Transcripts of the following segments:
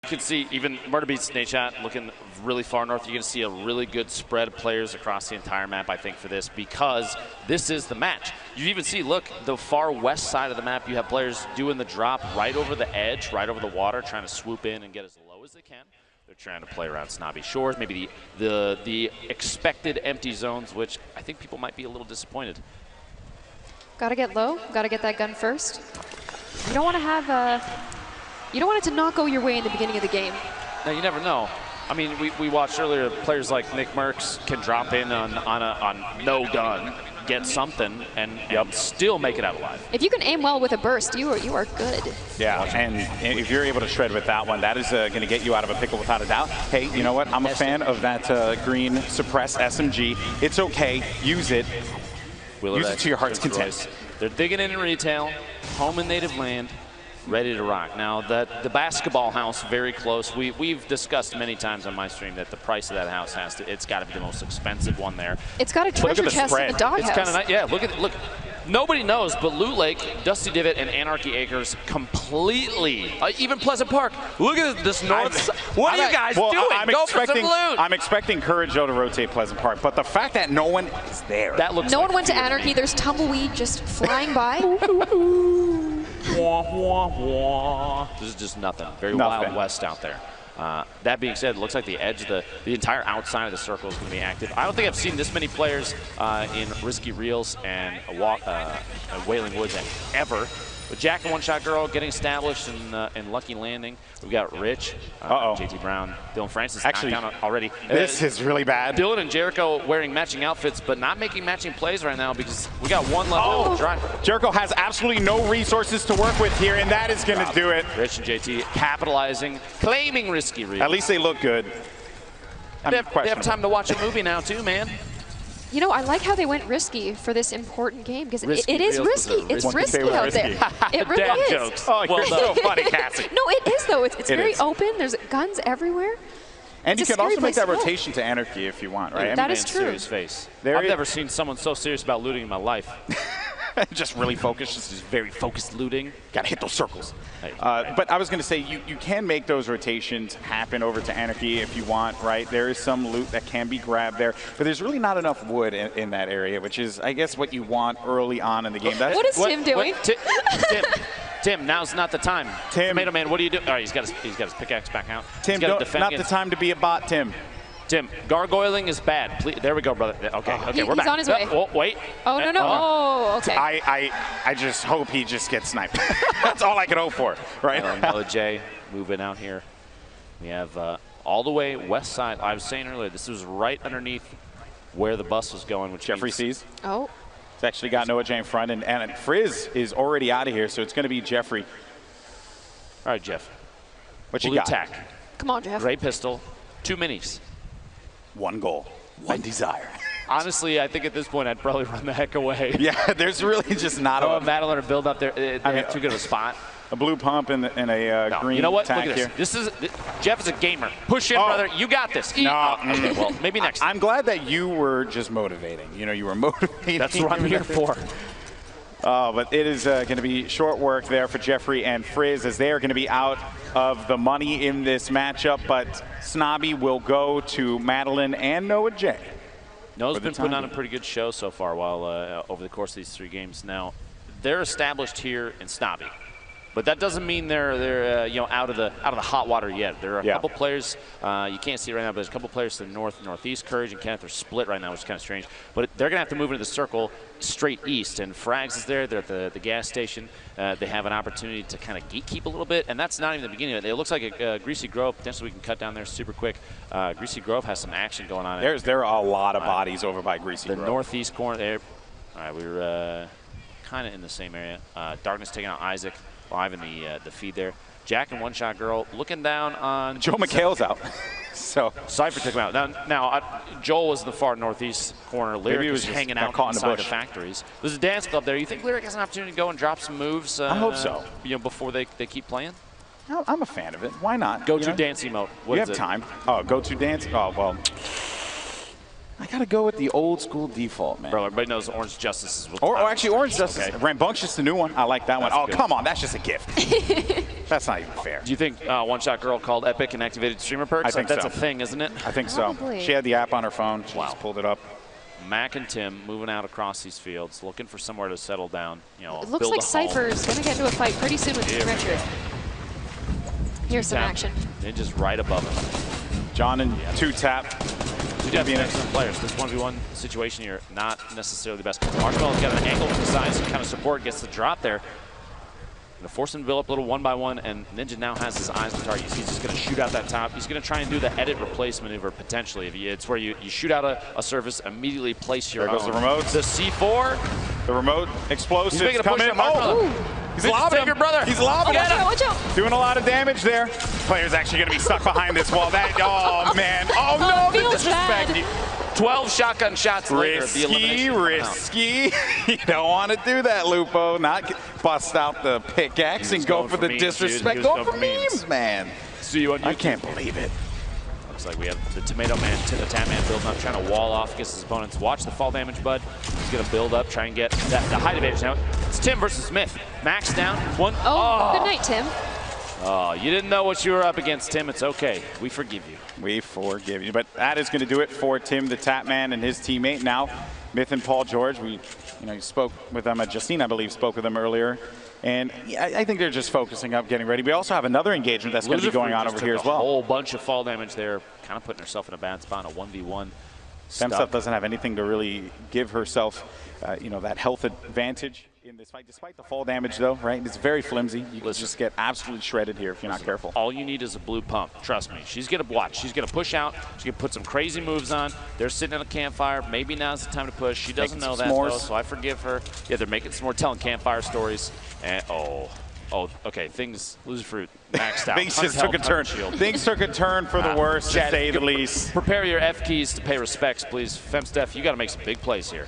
You can see even Murder Beats Nate Shot looking really far north. You're going to see a really good spread of players across the entire map, I think, for this, because this is the match. You even see, look, the far west side of the map, you have players doing the drop right over the edge, right over the water, trying to swoop in and get as low as they can. They're trying to play around Snobby Shores, maybe the expected empty zones, which I think people might be a little disappointed. Got to get low. Got to get that gun first. You don't want to have you don't want it to not go your way in the beginning of the game. Now, you never know. I mean, we watched earlier players like Nick Merckx can drop in on no gun, get something, and still make it out alive. If you can aim well with a burst, you are good. Yeah, and if you're able to shred with that one, that is going to get you out of a pickle without a doubt. Hey, you know what? I'm a fan of that green suppress SMG. It's okay. Use it. Use it to your heart's content. They're digging in retail, home and native land, ready to rock. Now, the basketball house, very close. We've discussed many times on my stream that the price of that house it's got to be the most expensive one there. It's got a treasure chest in the doghouse. It's kind of nice. Yeah, look. Nobody knows, but Loot Lake, Dusty Divot, and Anarchy Acres completely, even Pleasant Park. Look at this north. What are you guys doing? Go for some loot. I'm expecting Courage to rotate Pleasant Park, but the fact that no one is there. That looks no one went to Anarchy. There's tumbleweed just flying by. This is just nothing. Very Wild West out there. That being said, it looks like the edge, the entire outside of the circle is going to be active. I don't think I've seen this many players in Risky Reels and Wailing Woods ever. But Jack and One Shot Girl getting established in Lucky Landing. We've got Rich, JT Brown, Dylan Francis actually down already. This is really bad. Dylan and Jericho wearing matching outfits, but not making matching plays right now because we got one level to drive. Jericho has absolutely no resources to work with here, and that is going to do it. Rich and JT capitalizing, claiming Risky Reels. At least they look good. They have time to watch a movie now too, man. You know, I like how they went risky for this important game because it is risky. It's risky out there. It really is. Jokes. Oh, you're so funny, Cassie. No, it is though. It's very open. There's guns everywhere. And you can also make that rotation to Anarchy if you want, right? That is true. Serious face. I've never seen someone so serious about looting in my life. Just really focused. Just very focused looting. Gotta hit those circles. But I was going to say, you can make those rotations happen over to Anarchy if you want, right? There is some loot that can be grabbed there, but there's really not enough wood in that area, which is, I guess, what you want early on in the game. What is Tim doing? Tim, now's not the time. Tomato Man, what are you doing? All right, he's got his pickaxe back out. Tim, not the time to be a bot, Tim. Tim, gargoyling is bad. Please, there we go, brother. Okay, we're back. He's on his way. Oh, wait. Oh, no. Oh, okay. I just hope he just gets sniped. That's all I can hope for, right? Mellow J moving out here. We have all the way west side. I was saying earlier, this was right underneath where the bus was going, which Jeffrey sees. Oh. It's actually got Noah J in front, and Frizz is already out of here, so it's going to be Jeffrey. All right, Jeff. What you got? Attack. Come on, Jeff. Gray pistol, 2 minis. One goal, one desire. Honestly, I think at this point I'd probably run the heck away. Yeah, there's really just not a Madeline or build up there. They have too good of a spot. A blue pump and a green. You know what? Look at here. This is Jeff is a gamer. Push in, brother. You got this. No. Okay, well, maybe next time. I'm glad that you were just motivating. You know, you were motivating. That's what I'm here for. But it is going to be short work there for Jeffrey and Frizz as they are going to be out of the money in this matchup. But Snobby will go to Madeline and Noah J. Noah's been putting on a pretty good show so far while over the course of these 3 games. Now, they're established here in Snobby. But that doesn't mean they're out of the hot water yet. There are a couple players you can't see it right now, but there's a couple players to the north and northeast. Courage and Kenneth are split right now, which is kind of strange. But they're gonna have to move into the circle straight east. And Frags is there. They're at the gas station. They have an opportunity to kind of gatekeep a little bit, and that's not even the beginning of it. It looks like a Greasy Grove. Potentially we can cut down there super quick. Greasy Grove has some action going on. There are a lot of bodies over by Greasy Grove. The northeast corner there. All right, we were kind of in the same area. Darkness taking out Isaac. Live in the feed there. Jack and One Shot Girl looking down on Joe McHale's out. So Cypher took him out. Now Joel was in the far northeast corner. Lyric was hanging out inside the factories. There's a dance club there. You think Lyric has an opportunity to go and drop some moves? I hope so. Before they keep playing. No, I'm a fan of it. Why not? Go to dance emote. You have time. Oh, go to dance. Oh well. I gotta go with the old school default, man. Bro, everybody knows Orange Justice is. Or actually, Orange Justice. Okay. Rambunctious, the new one. I like that one. Oh, come on, that's just a gift. That's not even fair. Do you think One Shot Girl called Epic and activated streamer perks? I think that's so. a thing, isn't it? I think Probably. so. She had the app on her phone. She just pulled it up. Mac and Tim moving out across these fields, looking for somewhere to settle down. You know, It looks build like a home. Cypher's going to get into a fight pretty soon with Team Richard. Here's some action. Ninja's right above him. John and two-tap. Two definitely excellent players. This 1v1 situation here, not necessarily the best. Marshmello's got an angle from the side to kind of support, gets the drop there. Gonna force him to build up a little 1-by-1, and Ninja now has his eyes on the target. He's just gonna shoot out that top. He's gonna try and do the edit replace maneuver potentially. It's where you shoot out a surface, immediately place your There goes the remote. The C4. The remote explosives He's making a push coming. on Marshmello. He's Ninja's lobbing taking him. your brother. He's lobbing Get him. him. Watch out. Doing a lot of damage there. Player's actually going to be stuck behind this wall. Oh, man. Oh, no, the feels disrespect. bad. 12 shotgun shots later. The elimination Risky. You don't want to do that, Lupo. Not bust out the pickaxe and go for the memes, dude. disrespect. He was Go going for for memes. memes, man. See you on YouTube. I can't believe it. Looks like we have the Tomato Man, the Tap Man building up, trying to wall off against his opponents. Watch the fall damage, bud. He's going to build up, try and get the height advantage. Now, it's Tim versus Smith. Max down. One. Oh, good night, Tim. Oh, you didn't know what you were up against, Tim. It's okay. We forgive you. We forgive you. But that is going to do it for Tim, the Tap Man, and his teammate. Now, Myth and Paul George, you spoke with them. Justine, I believe, spoke with them earlier. And I think they're just focusing up, getting ready. We also have another engagement that's going to be going on over here as well. A whole bunch of fall damage there, kind of putting herself in a bad spot, a 1v1. Femstuff doesn't have anything to really give herself, that health advantage in this fight. Despite the fall damage, though, right? It's very flimsy. You can just get absolutely shredded here if you're not careful. All you need is a blue pump. Trust me. She's going to watch. She's going to push out. She's going to put some crazy moves on. They're sitting at a campfire. Maybe now's the time to push. She doesn't know that, though, so I forgive her. Yeah, they're making some more telling campfire stories. And, okay. Things, lose fruit, maxed out. Things just took a turn. Things took a turn for the worse, to say the least. Prepare your F keys to pay respects, please. Femsteph, you got to make some big plays here.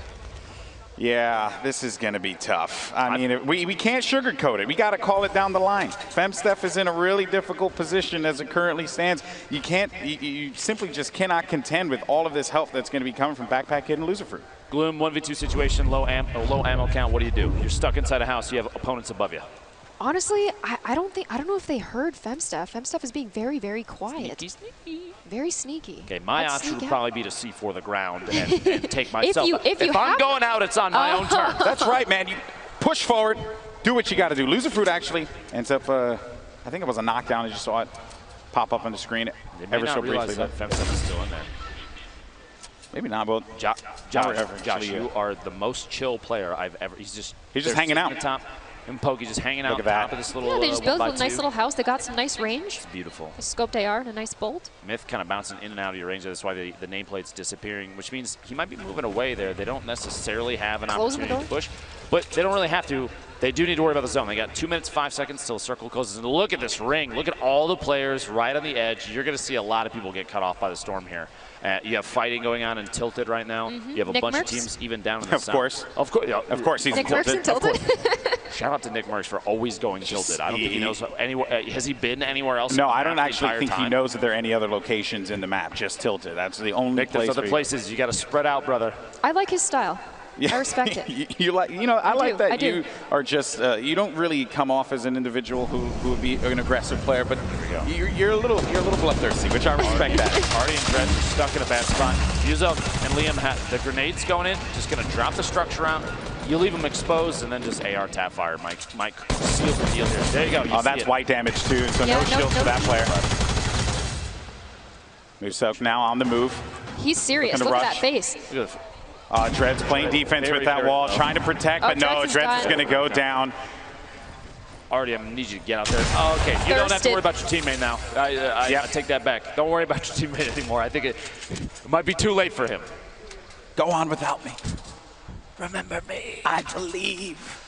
Yeah, this is going to be tough. I mean, we can't sugarcoat it. We got to call it down the line. Femsteph is in a really difficult position as it currently stands. You simply just cannot contend with all of this help that's going to be coming from Backpack Kid and Loser Fruit. Gloom, 1v2 situation, low ammo count. What do? You're stuck inside a house. You have opponents above you. Honestly, I don't know if they heard Femstuff. Femstuff is being very, very quiet. Sneaky. Very sneaky. Okay, my Let's option sneak would out. probably be to C4 the ground and take myself. If I'm going out, it's on my own turn. That's right, man. You push forward, do what you got to do. Loser Fruit actually ends up, I think it was a knockdown. I just saw it pop up on the screen ever so briefly. That Femsteph is still in there. Maybe not, but Josh, you are the most chill player I've ever. He's just hanging out. At the top. And Pokey just hanging out Look at top that. of this little. Yeah, they just built a 1x2. nice little house. They got some nice range. It's beautiful. A scoped AR and a nice bolt. Myth kind of bouncing in and out of your range. That's why the nameplate's disappearing, which means he might be moving away there. They don't necessarily have an opportunity to push, but they don't really have to. They do need to worry about the zone. They got 2 minutes, 5 seconds till the circle closes. And look at this ring. Look at all the players right on the edge. You're going to see a lot of people get cut off by the storm here. You have fighting going on in Tilted right now. You have a Nick bunch Merckx? of teams even down in the south. Of course, he's Nick Merckx in Tilted. Shout out to Nick Merckx for always going Tilted. I don't think he knows anywhere. Has he been anywhere else? No, I don't actually think he he knows that there are any other locations in the map. Just Tilted. That's the only place. There's other places. You got to spread out, brother. I like his style. Yeah. I respect it. I like that I you are just, you don't really come off as an individual who would be an aggressive player, but you're a little bloodthirsty, which I respect that. Artie and Dredge are stuck in a bad spot. Yuzo and Liam have the grenades going in, just going to drop the structure out. You leave them exposed, and then just AR tap fire might seal the deal here. There you go. That's white damage too, so no shields for that player. Musok now on the move. He's serious. Look at that face. Look at Dred's playing defense with that wall, trying to protect, but no, Dred's is going to go down. Artie, I need you to get out there. Oh, okay, you don't have to worry about your teammate now. I take that back. Don't worry about your teammate anymore. I think it might be too late for him. Go on without me. Remember me. I believe.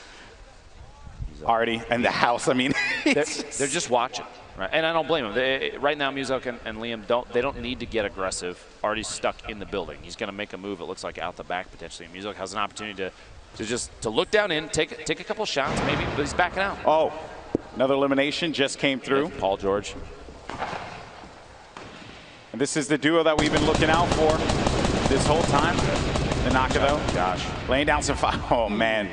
Artie and the house, I mean. They're just watching. Right, and I don't blame him. Right now, Musok and Liam don't need to get aggressive. Artie's stuck in the building. He's going to make a move. It looks like out the back potentially. Musok has an opportunity to look down in, take a couple shots maybe, but he's backing out. Oh, another elimination just came through. Paul George. And this is the duo that we've been looking out for this whole time. The Naka though. Gosh, laying down some fire. Oh man.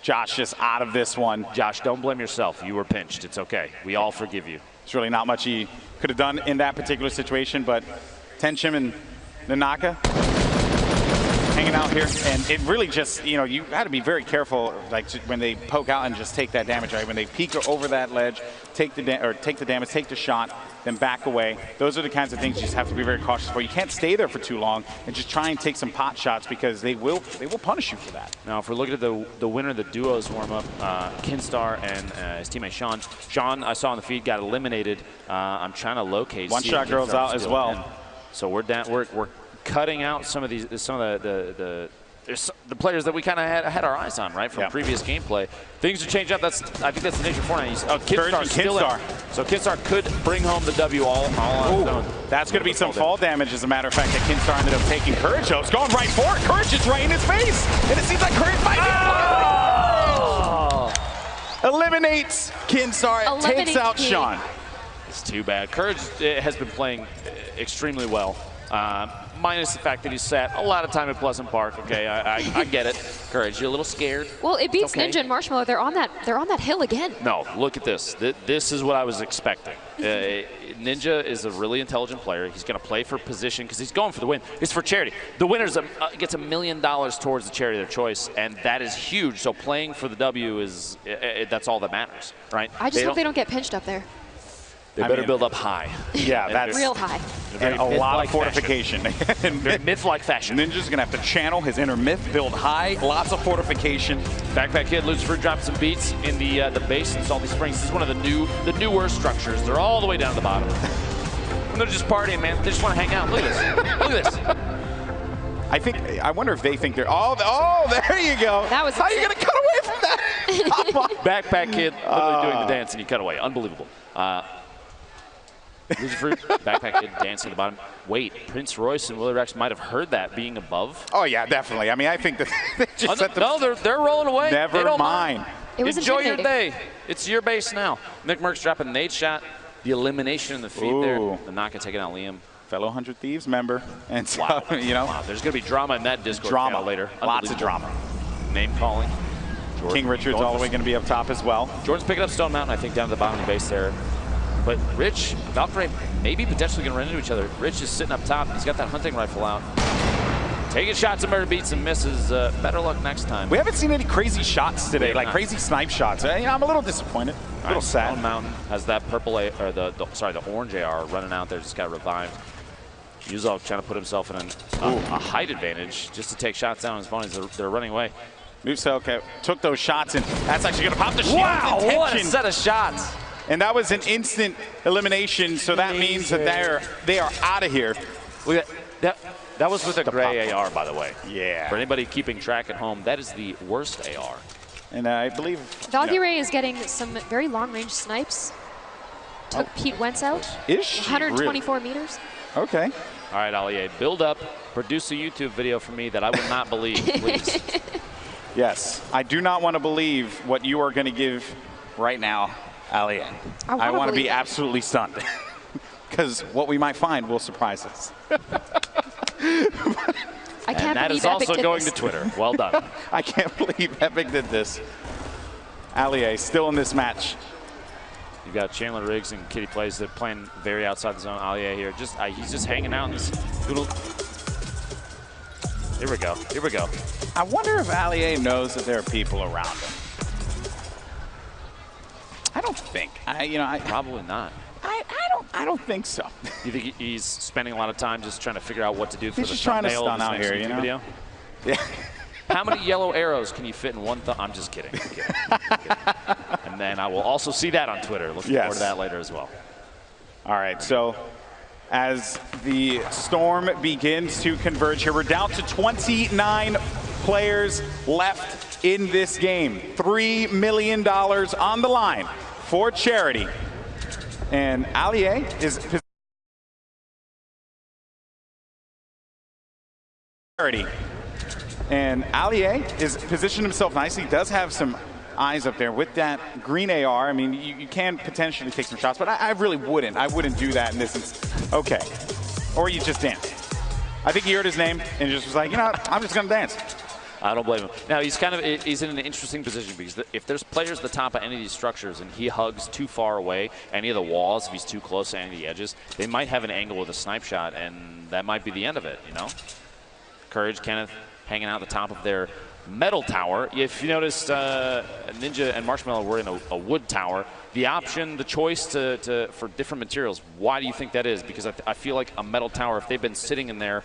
Josh just out of this one. Josh, don't blame yourself. You were pinched. It's okay. We all forgive you. There's really not much he could have done in that particular situation, but Tenchim and Nanaka hanging out here, and it really just, you know, you got to be very careful, like when they poke out and just take that damage, right? When they peek over that ledge, take the damage, take the shot, then back away. Those are the kinds of things you just have to be very cautious for. You can't stay there for too long and just try and take some pot shots because they will punish you for that. Now, if we're looking at the winner of the duos warm up, Kinstar and his teammate Sean. Sean, I saw on the feed, got eliminated. I'm trying to locate. One shot girls out as well. So we're down. We're cutting out some of the players that we kind of had our eyes on, right, from previous gameplay. Things are changing up. I think that's the nature of Fortnite. Oh, Kinstar's still in. So Kinstar could bring home the W all on his own. That's going to be some fall damage, as a matter of fact, that Kinstar ended up taking. Courage, though, is going right for it. Courage is right in his face, and it seems like Courage might be eliminates Kinstar, takes out Sean. It's too bad. Courage has been playing extremely well. Minus the fact that he sat a lot of time at Pleasant Park. Okay, I get it. Courage, you're a little scared. Well, it beats Ninja and Marshmello. They're on that hill again. No, look at this. This is what I was expecting. Ninja is a really intelligent player. He's going to play for position because he's going for the win. It's for charity. The winner gets $1 million towards the charity of their choice, and that is huge. So playing for the W is that's all that matters, right? I just hope they don't get pinched up there. They better build up high. Yeah, that's real high. And a lot of fortification. Myth-like fashion. Ninja's going to have to channel his inner myth, build high, lots of fortification. Backpack Kid, Lucifer dropped some beats in the base in Salty Springs. This is one of the newer structures. They're all the way down to the bottom. And they're just partying, man. They just want to hang out. Look at this. Look at this. I wonder if they think they're, oh, there you go. That was How are you going to cut away from that? Backpack Kid literally doing the dance, and he cut away. Unbelievable. Lucifer, Backpack Kid dancing at the bottom. Wait, Prince Royce and Willie Rex might have heard that being above. Oh, yeah, definitely. I mean, I think that they just set they're rolling away. Never mind. It was Enjoy your day. It's your base now. Nick Merckx dropping an 8-shot. The elimination in the feed there. The Naka taking out Liam. Fellow 100 Thieves member. And so, you know. Wow, there's going to be drama in that Discord channel later. Lots of drama. Name calling. King Richard's all the way going to be up top as well. Jordan's picking up Stone Mountain, I think, down to the bottom of the base there. But Rich, Valkyrie, maybe potentially going to run into each other. Rich is sitting up top. He's got that hunting rifle out. Taking shots at murder beats and misses. Better luck next time. We haven't seen any crazy shots today, like crazy snipe shots. You know, I'm a little disappointed, a little sad. Stone Mountain has that purple, or the orange AR running out there, just got revived. Yuzov trying to put himself in a height advantage just to take shots down on his opponents. They're running away. Nuselka took those shots, and that's actually going to pop the shield. Wow, what a set of shots. And that was an instant elimination, so that means that they are out of here. That was with a gray AR, by the way. Yeah. For anybody keeping track at home, that is the worst AR. And I believe Valkyrie is getting some very long-range snipes. Took Pete Wentz out. Is she 124 meters. Okay. All right, Allier, build up. Produce a YouTube video for me that I would not believe, please. Yes. I do not want to believe what you are going to give right now, Allier. I want to be absolutely stunned. Because what we might find will surprise us. I can't and that believe is also Epic going did this. to Twitter. Well done. I can't believe Epic did this. Allier still in this match. You've got Chandler Riggs and Kitty Plays that playing very outside the zone. Allier here, he's just hanging out in this little. Here we go. Here we go. I wonder if Allier knows that there are people around him. I don't think. Probably not. I don't think so. You think he's spending a lot of time just trying to figure out what to do for he's the just trying to thumbnail stun of out this here, next you know? video? Yeah. How many yellow arrows can you fit in one thumb? I'm just kidding. I'm kidding. And then I will also see that on Twitter. Looking forward to that later as well. All right, so as the storm begins to converge here, we're down to 29 players left in this game. $3 million on the line for charity. And Allier is charity. And Allier is positioned himself nicely. Does have some eyes up there with that green AR. I mean, you can potentially take some shots, but I really wouldn't. I wouldn't do that in this instance. Okay. Or you just dance. I think he heard his name and just was like, you know what? I'm just going to dance. I don't blame him. Now, he's in an interesting position because if there's players at the top of any of these structures and he hugs too far away, any of the walls, if he's too close to any of the edges, they might have an angle with a snipe shot, and that might be the end of it, you know? Courage, Kenneth, hanging out at the top of their metal tower. If you noticed, Ninja and Marshmello were in a wood tower. The option, the choice for different materials, why do you think that is? Because I feel like a metal tower, if they've been sitting in there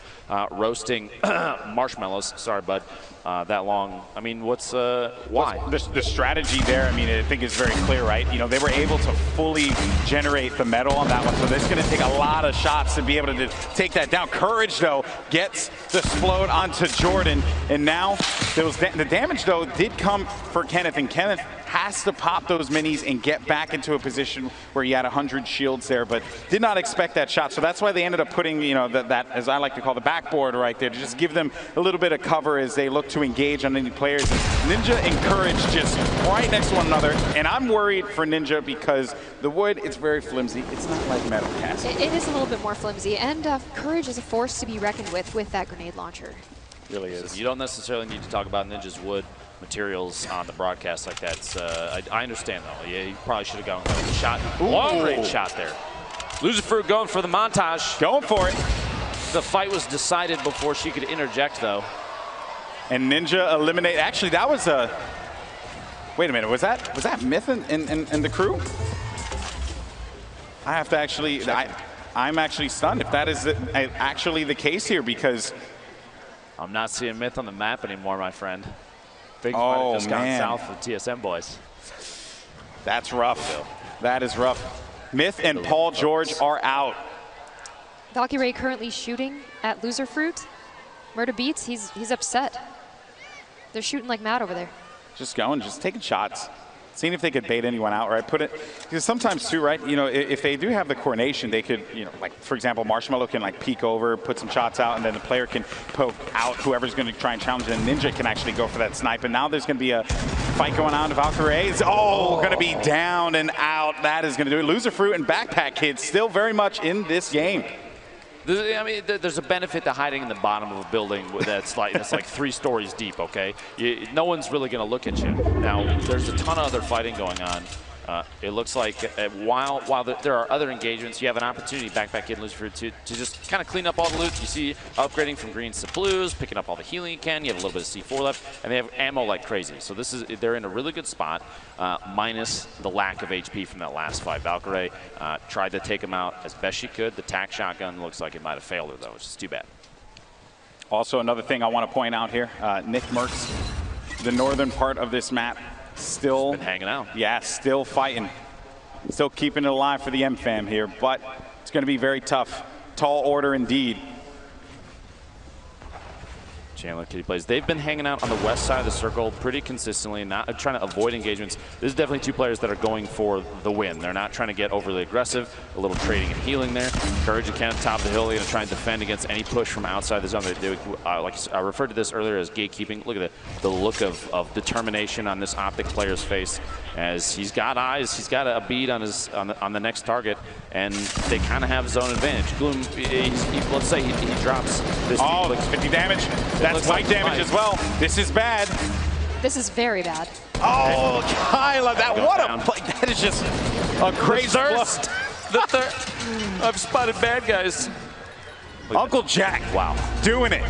roasting marshmallows, sorry, bud, that long, I mean, what's, why? The strategy there, I mean, I think is very clear, right? You know, they were able to fully generate the metal on that one, so it's going to take a lot of shots to be able to take that down. Courage, though, gets the explode onto Jordan, and now the damage, though, did come for Kenneth, and Kenneth has to pop those minis and get back into a position where he had 100 shields there, but did not expect that shot. So that's why they ended up putting, you know, that as I like to call the backboard right there, to just give them a little bit of cover as they look to engage on any players. Ninja and Courage just right next to one another, and I'm worried for Ninja because the wood, it's very flimsy. It's not like metal cast. It is a little bit more flimsy, and Courage is a force to be reckoned with that grenade launcher. Really is. So you don't necessarily need to talk about Ninja's wood materials on the broadcast like that. I understand, though. Yeah, you probably should have gone with the shot. Long-range shot there. Loser Fruit going for the montage. Going for it. The fight was decided before she could interject, though. And Ninja eliminate. Actually, that was a. Wait a minute. Was that Myth and the crew? I have to actually. I'm actually stunned if that is actually the case here, because I'm not seeing Myth on the map anymore, my friend. Big might have just gone south of TSM boys. That's rough. That is rough. Myth and Paul George are out. Valkyrie currently shooting at Loser Fruit. Murda Beats, he's upset. They're shooting like mad over there. Just going, just taking shots. Seeing if they could bait anyone out, right? Put it, because sometimes too, right? You know, if they do have the coordination, they could, you know, like for example, Marshmello can like peek over, put some shots out, and then the player can poke out whoever's going to try and challenge it. And Ninja can actually go for that snipe. And now there's going to be a fight going on. Valkyrie is going to be down and out. That is going to do it. Loser Fruit and Backpack Kids still very much in this game. I mean, there's a benefit to hiding in the bottom of a building that's like 3 stories deep, okay? No one's really going to look at you. Now, there's a ton of other fighting going on. It looks like while there are other engagements, you have an opportunity, Backpack Kid and Loser Fruit, to just kind of clean up all the loot. You see upgrading from greens to blues, picking up all the healing you can. You have a little bit of C4 left, and they have ammo like crazy. So they're in a really good spot, minus the lack of HP from that last fight. Valkyrie tried to take him out as best she could. The tac shotgun looks like it might have failed her, though, which is too bad. Also, another thing I want to point out here, Nick Merckx, the northern part of this map, still been hanging out. Yeah, still fighting. Still keeping it alive for the M-Fam here, but it's going to be very tough. Tall order indeed. Chandler Kitty plays. They've been hanging out on the west side of the circle pretty consistently, not trying to avoid engagements. This is definitely 2 players that are going for the win. They're not trying to get overly aggressive. A little trading and healing there. Courage and Kenneth top of the hill. They're going to try and defend against any push from outside the zone. Like I referred to this earlier as gatekeeping. Look at the look of determination on this Optic player's face, as he's got eyes. He's got a bead on the next target, and they kind of have zone advantage. Gloom, let's say he drops this. Oh, 50 damage. That's light damage as well. This is bad. This is very bad. Oh, Kyla, what a play. That is just a crazy thirst. The I've spotted bad guys. Uncle Jack, wow, doing it.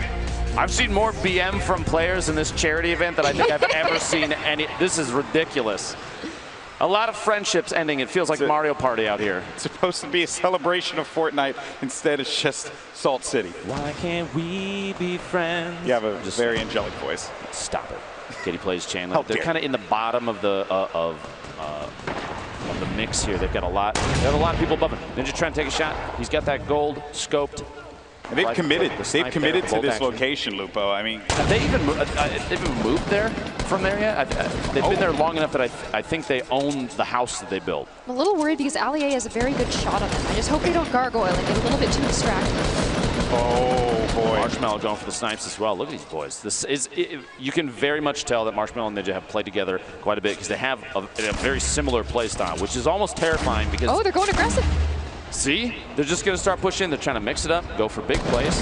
I've seen more BM from players in this charity event than I think I've ever seen any. This is ridiculous. A lot of friendships ending. It feels like Mario Party out here. It's supposed to be a celebration of Fortnite. Instead, it's just Salt City. Why can't we be friends? You have a very angelic voice. Stop it. Kitty plays Chandler. They're kind of in the bottom of the mix here. They've got a lot. They have a lot of people above him. Ninja trying to take a shot. He's got that gold scoped. And they've committed. They've committed to this location, Lupo. I mean, have they even moved there from there yet? They've been there long enough that I think they own the house that they built. I'm a little worried because Allier has a very good shot on them. I just hope they don't gargoyle and get a little bit too distracted. Oh boy! Marshmello going for the snipes as well. Look at these boys. You can very much tell that Marshmello and Ninja have played together quite a bit, because they have a very similar play style, which is almost terrifying. Because they're going aggressive. See, they're just going to start pushing. They're trying to mix it up, go for big plays.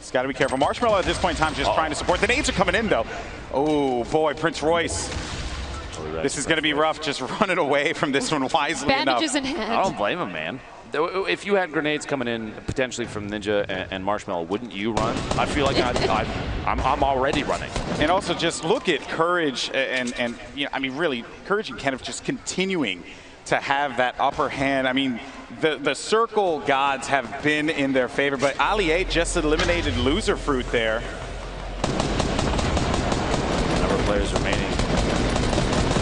Just got to be careful. Marshmello at this point in time just trying to support. The nades are coming in, though. Oh, boy, Prince Royce. This is going to be rough, just running away from this one wisely Bandages enough. in hand. I don't blame him, man. If you had grenades coming in potentially from Ninja and Marshmello, wouldn't you run? I feel like I'm already running. And also just look at Courage and you know, I mean, really, Courage and Kenneth just continuing to have that upper hand. I mean, the circle gods have been in their favor, but Ali just eliminated Loser Fruit there. Number of players remaining.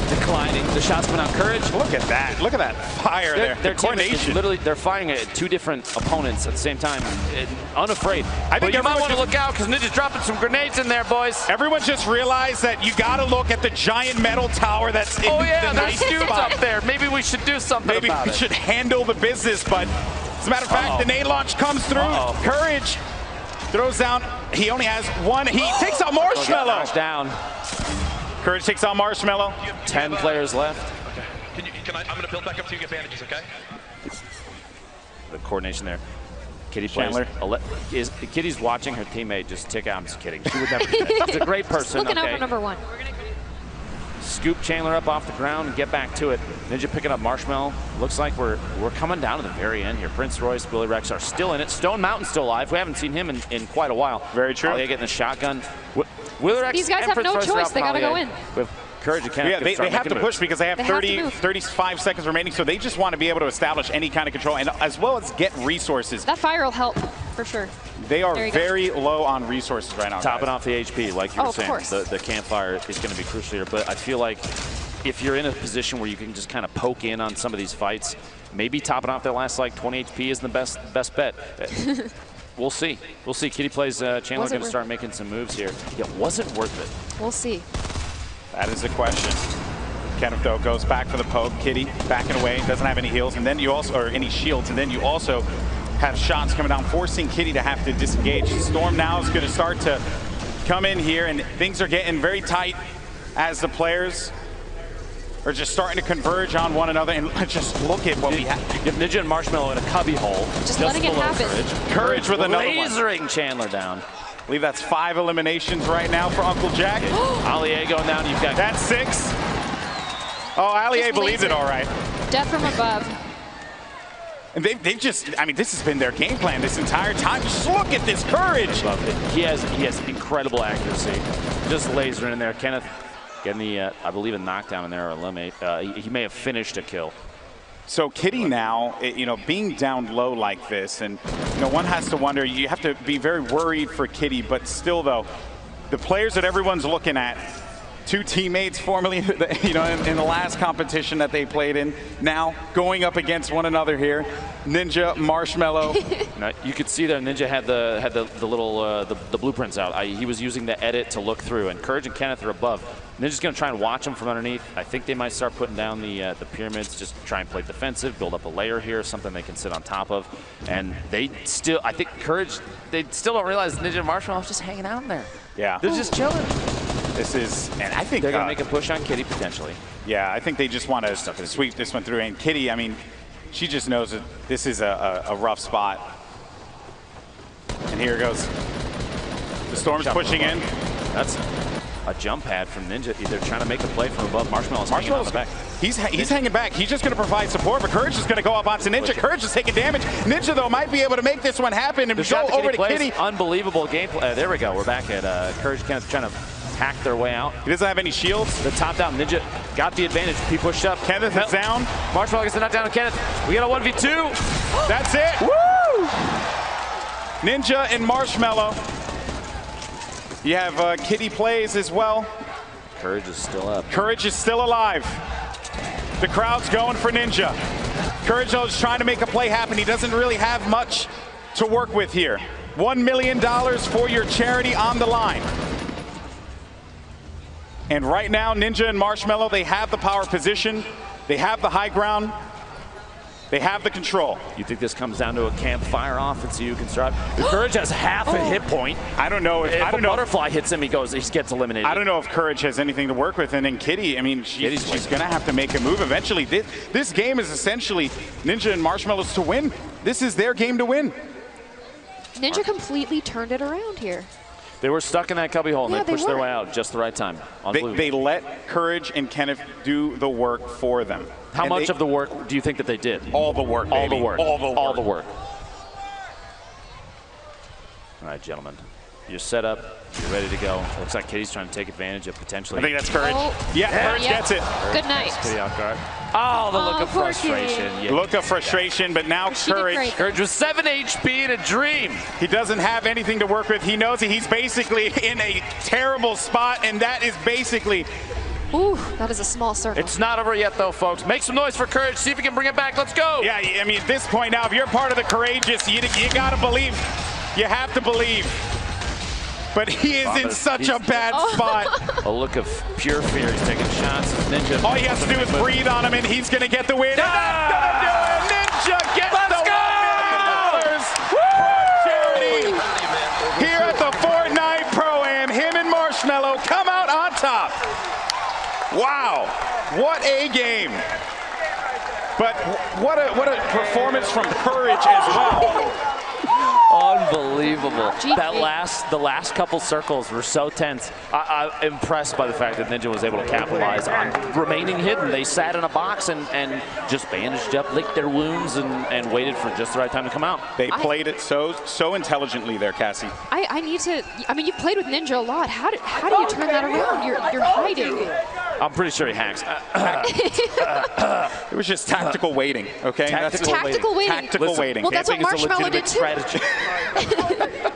Declining. The shots coming out. Courage. Look at that. Look at that fire there. Their coordination. Literally, they're firing at two different opponents at the same time. Unafraid. I think you might want to look out because Ninja's dropping some grenades in there, boys. Everyone just realized that you got to look at the giant metal tower that's in yeah, the there's dudes up there. Maybe we should do something Maybe about we should handle the business, but as a matter of fact, the nade launch comes through. Courage throws down. He only has one. He takes out Marshmello. Down. Courage takes out Marshmello. 10 players left. Okay. I'm going to build back up to you, get bandages, okay? The coordination there. Kitty plays. Kitty's watching her teammate just tick out. I'm just kidding. She would never do that. She's a great person. Looking out for number one. Scoop Chandler up off the ground and get back to it. Ninja picking up Marshmello. Looks like we're coming down to the very end here. Prince Royce, Billy Rex are still in it. Stone Mountain's still alive. We haven't seen him in quite a while. Very true. They're getting the shotgun. These guys have no choice. They got to go in. With Courage and Kenneth. Yeah, they have to push because they have 35 seconds remaining, so they just want to be able to establish any kind of control and as well as get resources. That fire will help, for sure. They are very low on resources right now, Topping guys. off the HP, like you were saying. Of course. The campfire is going to be crucial here, but I feel like if you're in a position where you can just kind of poke in on some of these fights, maybe topping off that last like 20 HP is the best bet. We'll see. We'll see. Kitty plays Chandler going to start making some moves here. Yeah, was it worth it? We'll see. That is the question. Kenneth, though, goes back for the poke. Kitty backing away, doesn't have any heals, and then you also, or any shields, and then you also have shots coming down, forcing Kitty to have to disengage. Storm now is going to start to come in here, and things are getting very tight as the players are just starting to converge on one another. And just look at what we have. You have Ninja and Marshmello in a cubby hole. Just letting it happen. Courage with another one. Lasering Chandler down. I believe that's 5 eliminations right now for Uncle Jack. Ali going down. You've got that's 6. Oh, Ali believes it all right. Death from above. And they've just, I mean, this has been their game plan this entire time. Just look at this Courage. He has incredible accuracy. Just lasering in there. Kenneth getting the, I believe, a knockdown in there or eliminate. He may have finished a kill. So Kitty now, you know, being down low like this, and you know, one has to wonder. You have to be very worried for Kitty, but still, though, the players that everyone's looking at, 2 teammates formerly, you know, in the last competition that they played in, now going up against one another here. Ninja, Marshmello. Now, you could see there, Ninja had the little the blueprints out. He was using the edit to look through, and Courage and Kenneth are above. Ninja's going to try and watch them from underneath. I think they might start putting down the pyramids, just try and play defensive, build up a layer here, something they can sit on top of. And they still, I think Courage, they still don't realize Ninja and Marshmello just hanging out in there. Yeah. They're just chilling. This is, and I think they're going to make a push on Kitty potentially. Yeah, I think they just want to sweep this one through. And Kitty, I mean, she just knows that this is a rough spot. And here it goes. The Storm's pushing in. That's a jump pad from Ninja. They're trying to make a play from above. Marshmellow's hanging on the back. He's hanging back. He's just going to provide support, but Courage is going to go up onto Ninja. Courage is taking damage. Ninja, though, might be able to make this one happen and go over to Kitty. Unbelievable gameplay. There we go. We're back at Courage Kenneth trying to hack their way out. He doesn't have any shields. The top down. Ninja got the advantage. He pushed up. Kenneth is down. Marshmello gets the knockdown on Kenneth. We got a 1v2. That's it. Woo! Ninja and Marshmello. You have Kitty plays as well. Courage is still up. Courage is still alive. The crowd's going for Ninja. Courage is trying to make a play happen. He doesn't really have much to work with here. $1 million for your charity on the line. And right now, Ninja and Marshmello, they have the power position. They have the high ground. They have the control. You think this comes down to a campfire offense you can start? Courage has half a hit point. I don't know if a butterfly hits him, he gets eliminated. I don't know if Courage has anything to work with. And then Kitty, I mean, she's going to have to make a move eventually. This game is essentially Ninja and Marshmello's to win. This is their game to win. Ninja completely turned it around here. They were stuck in that cubby hole, and Yeah, they pushed they their were. way out just the right time. They let Courage and Kenneth do the work for them. How And much of the work do you think that they did? All the work, All baby. the work. All the work. All the work. All right, gentlemen. You're set up. You're ready to go. Looks like Kitty's trying to take advantage of potentially. I think that's Courage. Oh. Yeah, Courage gets it. Good night. Kitty off guard. Oh, the look of poor frustration. Kitty. Yeah. Look of frustration, but now She did Courage. great. Courage with 7 HP and a dream. He doesn't have anything to work with. He knows that he's basically in a terrible spot, and that is basically. Ooh, that is a small circle. It's not over yet, though, folks. Make some noise for Courage. See if we can bring it back. Let's go. Yeah, I mean, at this point now, if you're part of the courageous, you got to believe. You have to believe. But he is in such a bad spot. A look of pure fear. He's taking shots. Ninja. All he has to do is breathe on him, and he's going to get the win. And that's going to do it. Ninja gets the $1 million. Charity. Here at the Fortnite Pro-Am, him and Marshmello come out on top. Wow, what a game. But what a performance from Courage as well. Unbelievable. GG. The last couple circles were so tense. I'm impressed by the fact that Ninja was able to capitalize on remaining hidden. They sat in a box and just bandaged up, licked their wounds, and waited for just the right time to come out. They played it so intelligently there, Cassie. I need to. I mean, you've played with Ninja a lot. How do you turn that around? You're hiding. I'm pretty sure he hacks. It was just tactical waiting, okay? Tactical waiting. Tactical waiting. Well, that's what Camping is a Marshmello did legitimate too. strategy.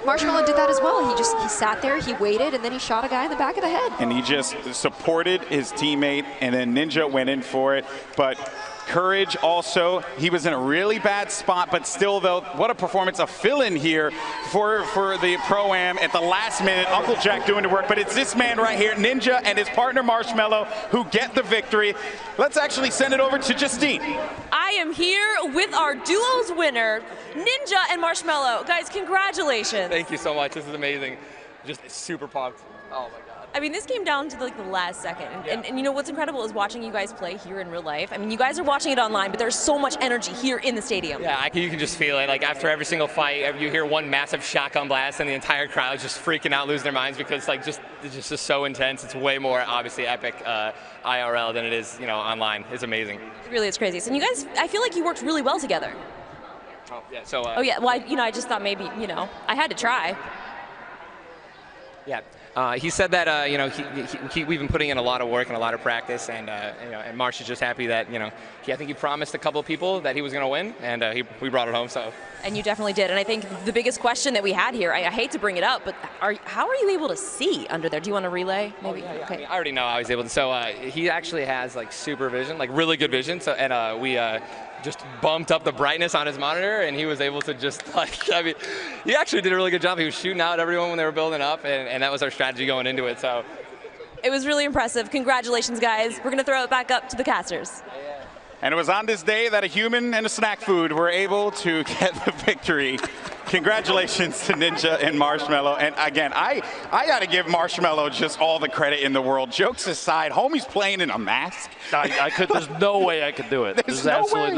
Marshmello did that as well. He sat there, he waited, and then he shot a guy in the back of the head. And he just supported his teammate, and then Ninja went in for it. But Courage also, he was in a really bad spot, but still, though, what a performance, a fill-in here for the Pro-Am at the last minute. Uncle Jack doing the work, but it's this man right here, Ninja, and his partner Marshmello, who get the victory. Let's actually send it over to Justine. I am here with our duos winner, Ninja and Marshmello. Guys, congratulations. Thank you so much. This is amazing. Just super pumped. Oh my God. I mean, this came down to like the last second. And you know what's incredible is watching you guys play here in real life. I mean, you guys are watching it online, but there's so much energy here in the stadium. Yeah, you can just feel it. Like after every single fight, you hear one massive shotgun blast, and the entire crowd's just freaking out, losing their minds because it's just so intense. It's way more obviously epic IRL than it is, online. It's amazing. It really is crazy. So you guys, I feel like you worked really well together. Oh yeah. So. Oh yeah. Well, I just thought maybe I had to try. Yeah. He said that we've been putting in a lot of work and a lot of practice, and and Marsh is just happy that I think he promised a couple of people that he was going to win, and we brought it home. So. And you definitely did. And I think the biggest question that we had here, I hate to bring it up, but how are you able to see under there? Do you want to relay? Maybe. Oh, yeah. Okay. I mean, I already know how he's able to. So he actually has like super vision, like really good vision. So and we. Just bumped up the brightness on his monitor, and he was able to just he actually did a really good job. He was shooting out everyone when they were building up, and that was our strategy going into it. So it was really impressive. Congratulations, guys. We're gonna throw it back up to the casters. And it was on this day that a human and a snack food were able to get the victory. Congratulations to Ninja and Marshmello. And again, I got to give Marshmello just all the credit in the world. Jokes aside, homie's playing in a mask. There's no way I could do it. There's There's absolutely no